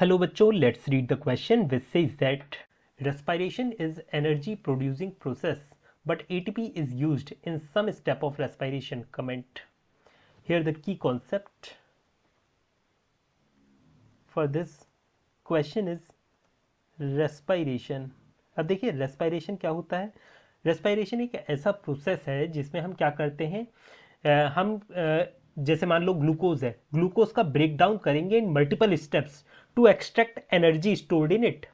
Hello बच्चों, let's read the question which says that respiration is energy producing process but ATP is used in some step of respiration. Comment. Here the key concept for this question is respiration. अब देखिए respiration क्या होता है. respiration एक ऐसा process है जिसमें हम क्या करते हैं, जैसे मान लो ग्लूकोज है, ग्लूकोज का ब्रेक डाउन करेंगे in multiple steps to extract energy stored in it.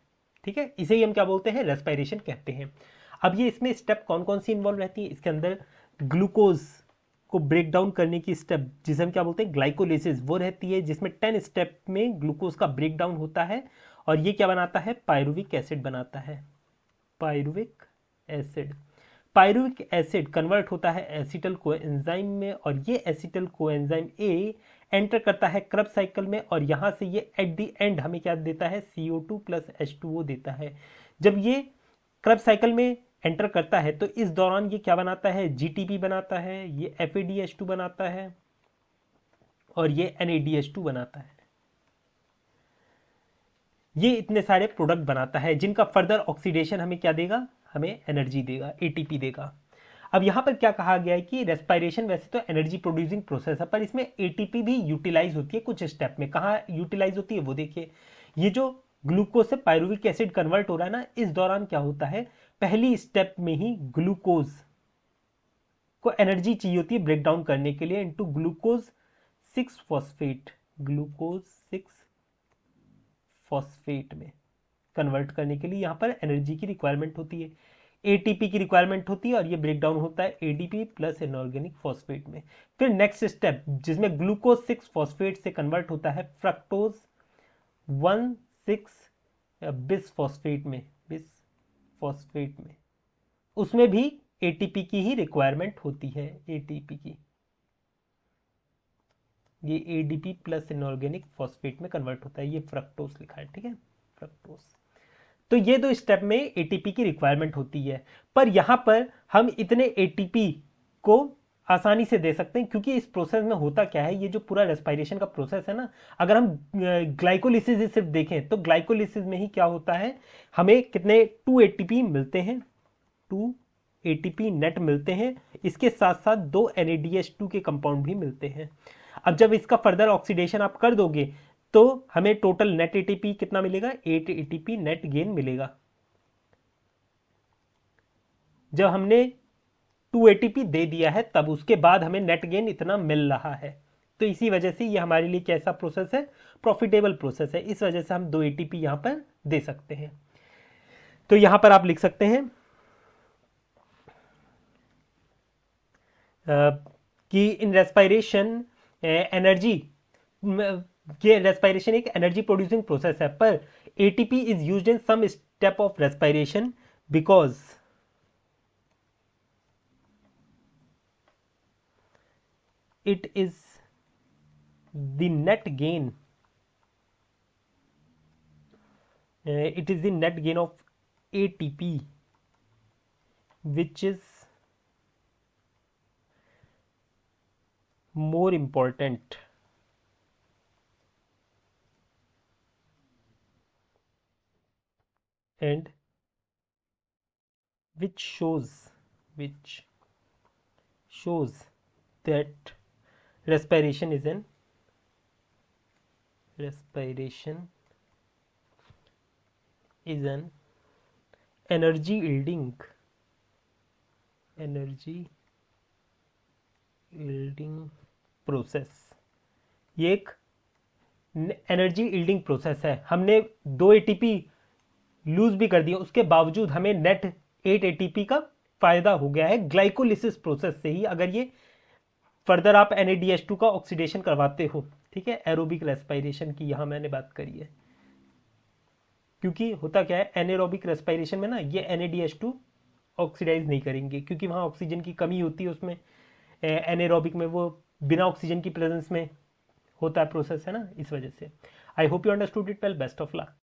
ठीक है, इसे ही हम क्या बोलते हैं, रेस्पिरेशन कहते हैं. अब ये इसमें स्टेप कौन कौन सी इन्वॉल्व रहती है, इसके अंदर ग्लूकोज को ब्रेक डाउन करने की स्टेप जिसे हम क्या बोलते हैं ग्लाइकोलिसिस वो रहती है, जिसमें 10 स्टेप में ग्लूकोज का ब्रेक डाउन होता है और ये क्या बनाता है, पायरुविक एसिड बनाता है. Pyruvic acid, pyruvic acid convert होता है एसिटल कोएंजाइम में और ये एसिटल कोएंजाइम ए एंटर करता है क्रब साइकिल में और यहाँ से ये एट द एंड हमें क्या देता है, CO2 प्लस H2O देता है. जब ये क्रब साइकिल में एंटर करता है तो इस दौरान ये क्या बनाता है, GTP बनाता है, ये FADH2 बनाता है और ये NADH2 बनाता है. ये इतने सारे प्रोडक्ट बनाता है जिनका फर्दर ऑक्सीडेशन हमें क्या देगा, हमें एनर्जी देगा, ATP देगा. अब यहां पर क्या कहा गया है कि रेस्पिरेशन वैसे तो एनर्जी प्रोड्यूसिंग प्रोसेस है पर इसमें ATP भी यूटिलाइज होती है कुछ स्टेप में. कहाँ यूटिलाइज होती है वो देखिए, ये जो ग्लूकोज से पायरुविक एसिड कन्वर्ट हो रहा है ना, इस दौरान क्या होता है, पहली स्टेप में ही ग्लूकोज को एनर्जी चाहिए होती है ब्रेक डाउन करने के लिए into glucose 6 phosphate, glucose 6 phosphate में कन्वर्ट करने के लिए यहां पर एनर्जी की रिक्वायरमेंट होती है, ATP की रिक्वायरमेंट होती है और ये ब्रेक डाउन होता है ADP प्लस इनऑर्गेनिक फॉस्फेट में. फिर नेक्स्ट स्टेप जिसमें ग्लूकोज 6 फॉस्फेट से कन्वर्ट होता है फ्रक्टोज 1,6 बिस फॉस्फेट में, बिस फॉस्फेट में, उसमें भी ATP की ही रिक्वायरमेंट होती है, ATP की. ये ADP प्लस इनऑर्गेनिक फॉस्फेट में कन्वर्ट होता है, ये फ्रक्टोज लिखा है. ठीक है, फ्रक्टोज. तो ये दो स्टेप में ATP की रिक्वायरमेंट होती है पर यहां पर हम इतने ATP को आसानी से दे सकते हैं क्योंकि इस प्रोसेस में होता क्या है, ये जो पूरा रेस्पिरेशन का प्रोसेस है ना, अगर हम ग्लाइकोलिसिस सिर्फ देखें तो ग्लाइकोलिसिस में ही क्या होता है, हमें कितने 2 ATP मिलते हैं, 2 ATP नेट मिलते हैं, इसके साथ साथ 2 NADH2 के कंपाउंड भी मिलते हैं. अब जब इसका फर्दर ऑक्सीडेशन आप कर दोगे तो हमें टोटल नेट ATP कितना मिलेगा, 8 ATP नेट गेन मिलेगा. जब हमने 2 ATP दे दिया है तब उसके बाद हमें नेट गेन इतना मिल रहा है. तो इसी वजह से ये हमारे लिए कैसा प्रोसेस है, प्रॉफिटेबल प्रोसेस है. इस वजह से हम 2 ATP यहां पर दे सकते हैं. तो यहां पर आप लिख सकते हैं कि इन रेस्पिरेशन एनर्जी, ये रेस्पिरेशन एक एनर्जी प्रोड्यूसिंग प्रोसेस है पर ATP is used in some step of respiration because it is the net gain, it is the net gain of ATP which is more important and which shows that respiration is an energy yielding process. ये एक energy yielding process है. हमने 2 ATP loose भी कर दिया उसके बावजूद हमें नेट 8 ATP का फायदा हो गया है ग्लाइकोलिसिस प्रोसेस से ही, अगर ये फर्दर आप NADH2 का ऑक्सीडेशन करवाते हो. ठीक है, एरोबिक रेस्पिरेशन की यहां मैंने बात करी है क्योंकि होता क्या है, एनारोबिक रेस्पिरेशन में ना ये NADH2 ऑक्सीडाइज नहीं करेंगे क्योंकि वहां ऑक्सीजन की कमी होती है, उसमें एनारोबिक में वो बिना ऑक्सीजन की प्रेजेंस में होता है प्रोसेस, है ना, इस वजह से. I hope you understood it well. Best of luck.